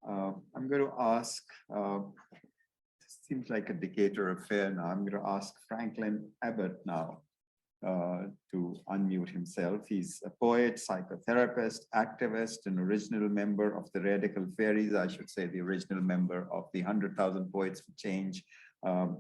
I'm going to ask, seems like a Decatur affair now. I'm going to ask Franklin Abbott now to unmute himself. He's a poet, psychotherapist, activist, an original member of the Radical Fairies, I should say the original member of the 100,000 Poets for Change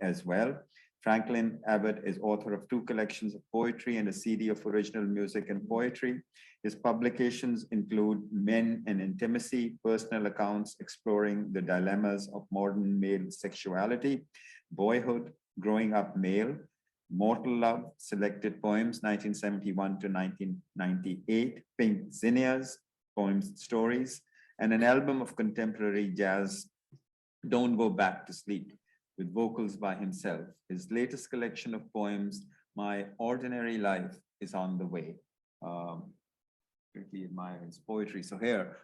as well. Franklin Abbott is author of 2 collections of poetry and a CD of original music and poetry. His publications include Men and Intimacy, personal accounts exploring the dilemmas of modern male sexuality, Boyhood, Growing Up Male, Mortal Love, Selected Poems, 1971 to 1998, Pink Zinnias, Poems, Stories, and an album of contemporary jazz, Don't Go Back to Sleep, with vocals by himself. His latest collection of poems, My Ordinary Life, is on the way. Pretty admire his poetry. So here,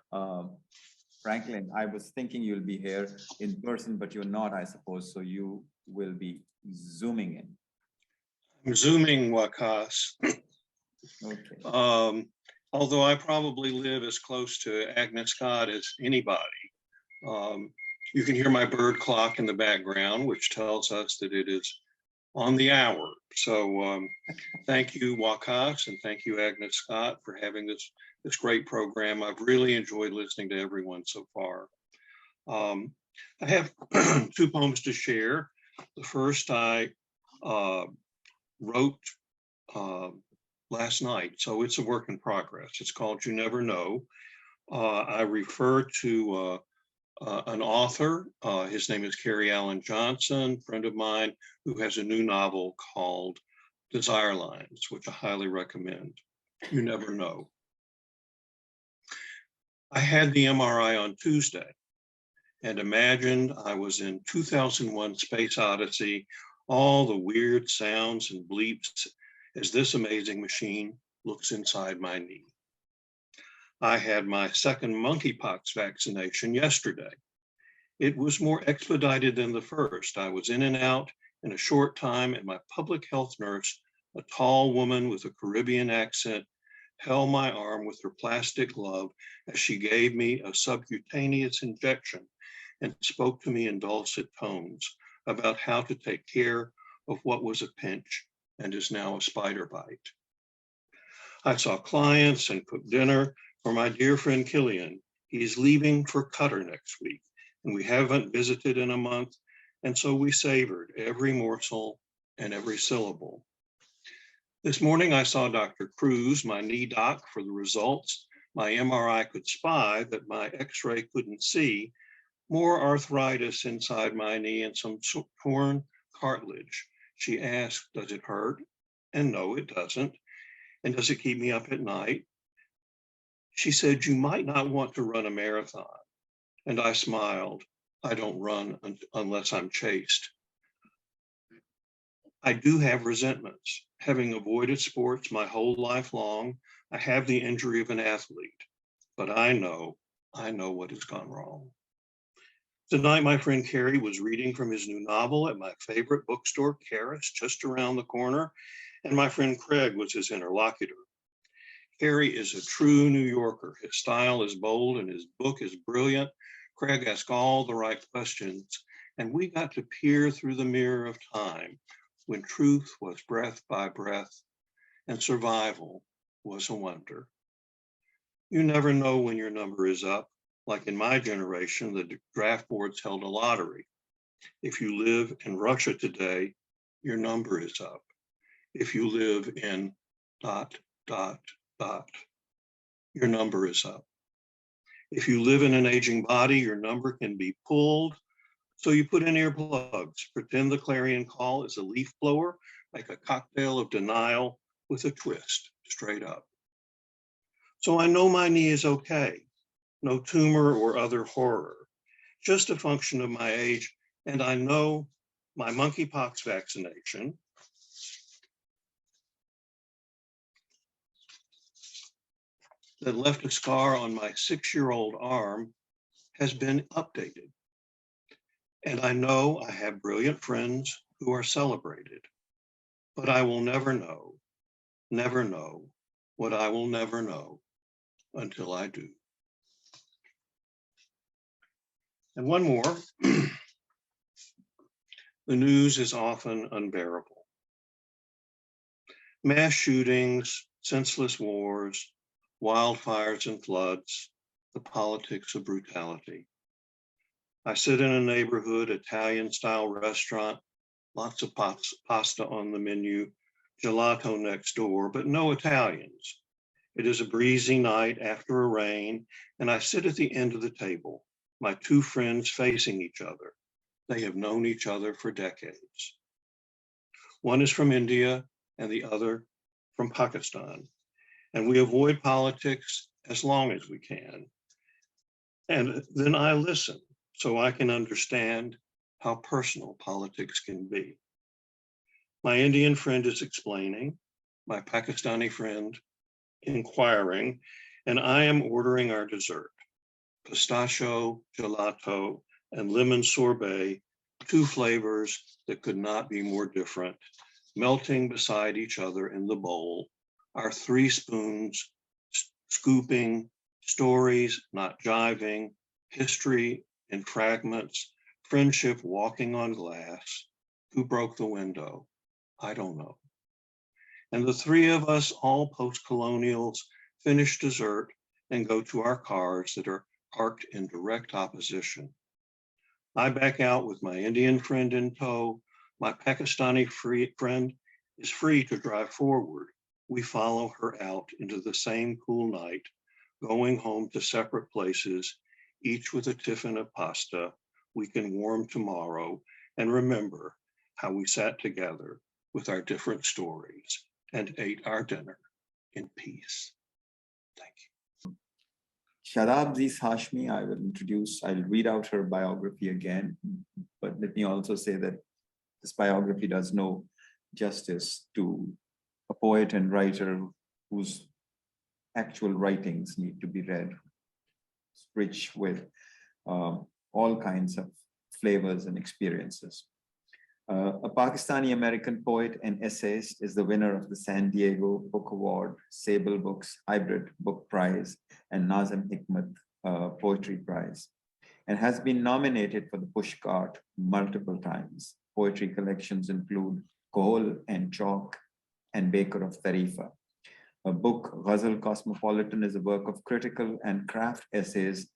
Franklin, I was thinking you'll be here in person, but you're not, I suppose, so you will be zooming in. I'm zooming, Wakas. Okay. Although I probably live as close to Agnes Scott as anybody. You can hear my bird clock in the background, which tells us that it is on the hour. So thank you, Wakas, and thank you, Agnes Scott, for having this great program. I've really enjoyed listening to everyone so far. I have 2 poems to share. The first I wrote last night, so it's a work in progress. It's called You Never Know. I refer to an author. His name is Carrie Allen Johnson, friend of mine, who has a new novel called Desire Lines, which I highly recommend. You never know. I had the MRI on Tuesday and imagined I was in 2001 Space Odyssey, all the weird sounds and bleeps as this amazing machine looks inside my knee. I had my second monkeypox vaccination yesterday. It was more expedited than the first. I was in and out in a short time, and my public health nurse, a tall woman with a Caribbean accent, held my arm with her plastic glove as she gave me a subcutaneous injection and spoke to me in dulcet tones about how to take care of what was a pinch and is now a spider bite. I saw clients and cooked dinner for my dear friend Killian. He's leaving for Qatar next week, and we haven't visited in a month, and so we savored every morsel and every syllable. This morning I saw Dr. Cruz, my knee doc, for the results. My MRI could spy that my X-ray couldn't see, more arthritis inside my knee and some torn cartilage. She asked, does it hurt? And no, it doesn't. And does it keep me up at night? She said, you might not want to run a marathon. And I smiled. I don't run unless I'm chased. I do have resentments. Having avoided sports my whole life long, I have the injury of an athlete, but I know what has gone wrong. Tonight, my friend Carrie was reading from his new novel at my favorite bookstore, Karis, just around the corner, and my friend Craig was his interlocutor. Carrie is a true New Yorker. His style is bold and his book is brilliant. Craig asked all the right questions, and we got to peer through the mirror of time when truth was breath by breath and survival was a wonder. You never know when your number is up. Like in my generation, the draft boards held a lottery. If you live in Russia today, your number is up. If you live in ... your number is up. If you live in an aging body, your number can be pulled. So you put in earplugs, pretend the clarion call is a leaf blower, like a cocktail of denial with a twist, straight up. So I know my knee is okay. No tumor or other horror, just a function of my age. And I know my monkeypox vaccination that left a scar on my 6-year-old arm has been updated. And I know I have brilliant friends who are celebrated, but I will never know what I will never know until I do. And one more, the news is often unbearable. Mass shootings, senseless wars, wildfires and floods, the politics of brutality. I sit in a neighborhood Italian-style restaurant, lots of pasta on the menu, gelato next door, but no Italians. It is a breezy night after a rain, and I sit at the end of the table, my two friends facing each other. They have known each other for decades. One is from India and the other from Pakistan, and we avoid politics as long as we can. And then I listen so I can understand how personal politics can be. My Indian friend is explaining, my Pakistani friend inquiring, and I am ordering our dessert, pistachio, gelato, and lemon sorbet, two flavors that could not be more different, melting beside each other in the bowl, our three spoons, scooping, stories not jiving, history in fragments, friendship walking on glass. Who broke the window? I don't know. And the three of us, all post-colonials, finish dessert and go to our cars that are parked in direct opposition. I back out with my Indian friend in tow. My Pakistani friend is free to drive forward. We follow her out into the same cool night, going home to separate places, each with a tiffin of pasta we can warm tomorrow and remember how we sat together with our different stories and ate our dinner in peace. Thank you. Shadab Hashmi, I'll read out her biography again, but let me also say that this biography does no justice to a poet and writer whose actual writings need to be read. It's rich with all kinds of flavors and experiences. A Pakistani-American poet and essayist, is the winner of the San Diego Book Award, Sable Books Hybrid Book Prize, and Nazim Hikmat Poetry Prize, and has been nominated for the Pushcart multiple times. Poetry collections include Kohol and Chalk and Baker of Tarifa. A book, Ghazal Cosmopolitan, is a work of critical and craft essays,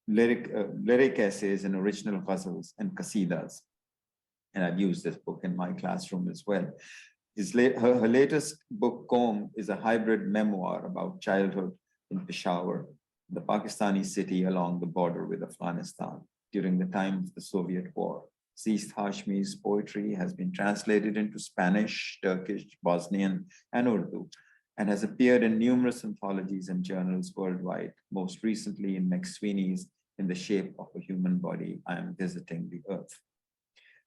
lyric essays and original ghazals and qasidas. And I've used this book in my classroom as well. Her latest book, Qom, is a hybrid memoir about childhood in Peshawar, the Pakistani city along the border with Afghanistan during the time of the Soviet War. Seist Hashmi's poetry has been translated into Spanish, Turkish, Bosnian, and Urdu, and has appeared in numerous anthologies and journals worldwide, most recently in McSweeney's In the Shape of a Human Body, I Am Visiting the Earth.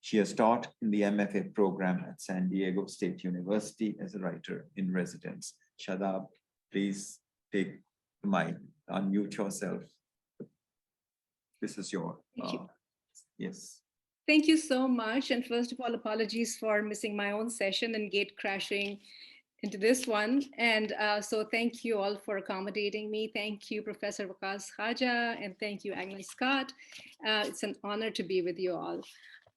She has taught in the MFA program at San Diego State University as a writer in residence. Shadab, please take the mic, unmute yourself. This is your, yes. Thank you so much. And first of all, apologies for missing my own session and gate crashing into this one. And so thank you all for accommodating me. Thank you, Professor Waqas Khaja, and thank you, Agnes Scott. It's an honor to be with you all.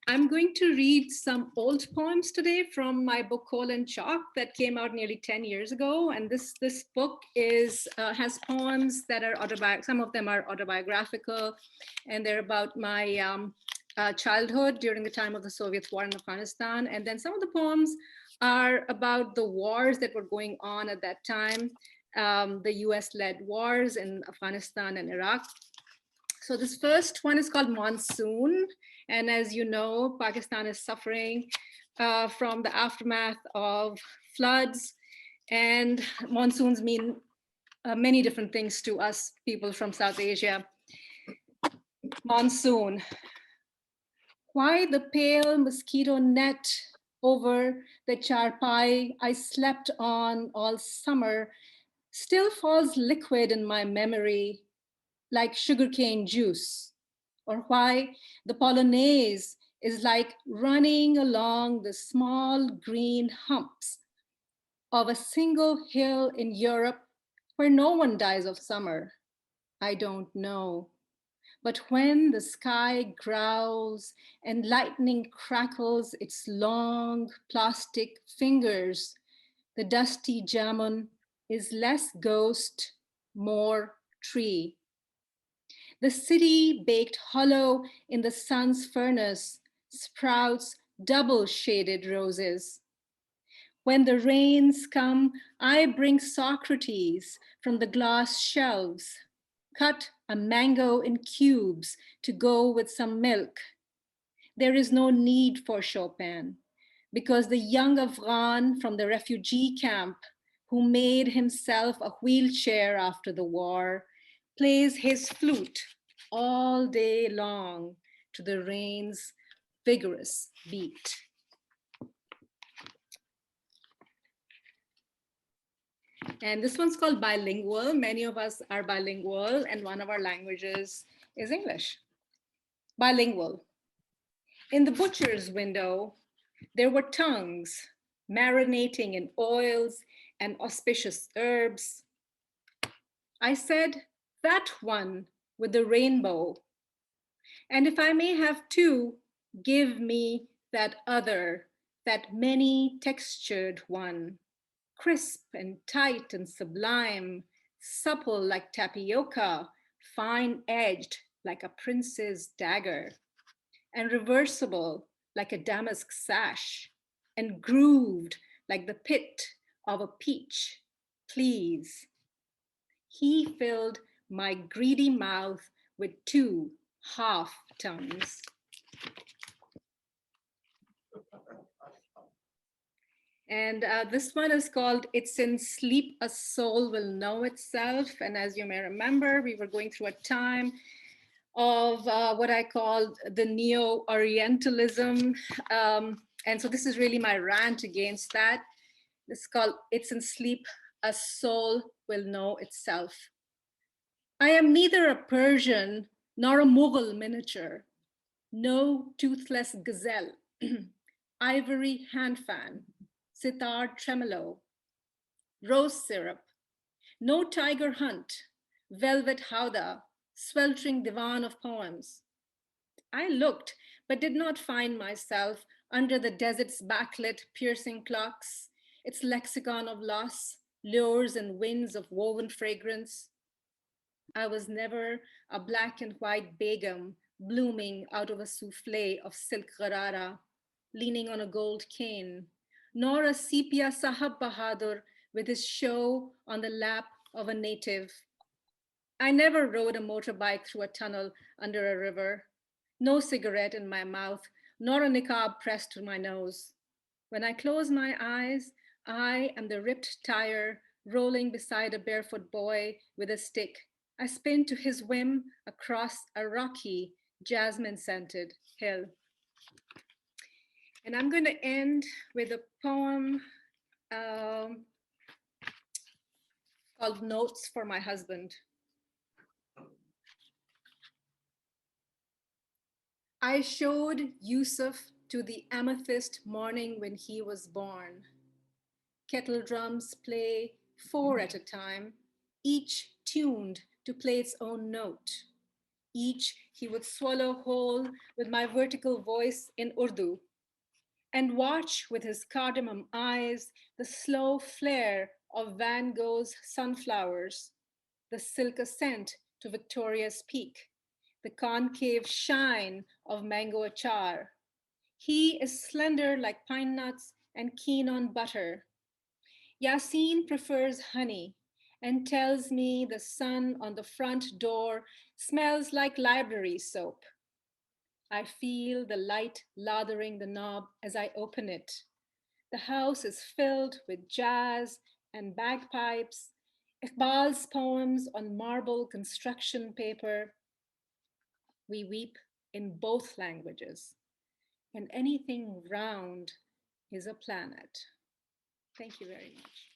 I'm going to read some old poems today from my book, Kohol and Chalk, that came out nearly 10 years ago. And this book has poems that are autobiographical. Some of them are autobiographical, and they're about my childhood during the time of the Soviet war in Afghanistan. And then some of the poems are about the wars that were going on at that time, the US-led wars in Afghanistan and Iraq. So this first one is called Monsoon. And as you know, Pakistan is suffering from the aftermath of floods, and monsoons mean many different things to us people from South Asia. Monsoon. Why the pale mosquito net over the charpai I slept on all summer still falls liquid in my memory like sugarcane juice? Or why the polonaise is like running along the small green humps of a single hill in Europe where no one dies of summer? I don't know. But when the sky growls and lightning crackles its long plastic fingers, the dusty jamon is less ghost, more tree. The city, baked hollow in the sun's furnace, sprouts double shaded roses. When the rains come, I bring Socrates from the glass shelves, cut a mango in cubes to go with some milk. There is no need for Chopin, because the young Afghan from the refugee camp, who made himself a wheelchair after the war, plays his flute all day long to the rain's vigorous beat. And this one's called bilingual. Many of us are bilingual, and one of our languages is English. Bilingual. In the butcher's window, there were tongues marinating in oils and auspicious herbs. I said, that one with the rainbow. And if I may have two, give me that other, that many textured one, crisp and tight and sublime, supple like tapioca, fine edged like a prince's dagger, and reversible like a damask sash, and grooved like the pit of a peach. Please. He filled my greedy mouth with two half tongues. And this one is called It's in Sleep, a Soul Will Know Itself. And as you may remember, we were going through a time of what I call the neo-Orientalism. And so this is really my rant against that. It's called It's in Sleep, a Soul Will Know Itself. I am neither a Persian nor a Mughal miniature, no toothless gazelle, ivory hand fan, sitar tremolo, rose syrup, no tiger hunt, velvet howdah, sweltering divan of poems. I looked, but did not find myself under the desert's backlit, piercing clocks, its lexicon of loss, lures and winds of woven fragrance. I was never a black and white begum blooming out of a souffle of silk gharara, leaning on a gold cane, nor a sepia Sahab Bahadur with his show on the lap of a native. I never rode a motorbike through a tunnel under a river, no cigarette in my mouth, nor a niqab pressed to my nose. When I close my eyes, I am the ripped tire rolling beside a barefoot boy with a stick. I spin to his whim across a rocky, jasmine-scented hill. And I'm going to end with a poem called Notes for My Husband. I showed Yusuf to the amethyst morning when he was born. Kettle drums play 4 at a time, each tuned to play its own note. Each he would swallow whole with my vertical voice in Urdu, and watch with his cardamom eyes the slow flare of Van Gogh's sunflowers, the silk ascent to Victoria's Peak, the concave shine of mango achar. He is slender like pine nuts and keen on butter. Yasin prefers honey and tells me the sun on the front door smells like library soap. I feel the light lathering the knob as I open it. The house is filled with jazz and bagpipes, Iqbal's poems on marble construction paper. We weep in both languages, and anything round is a planet. Thank you very much.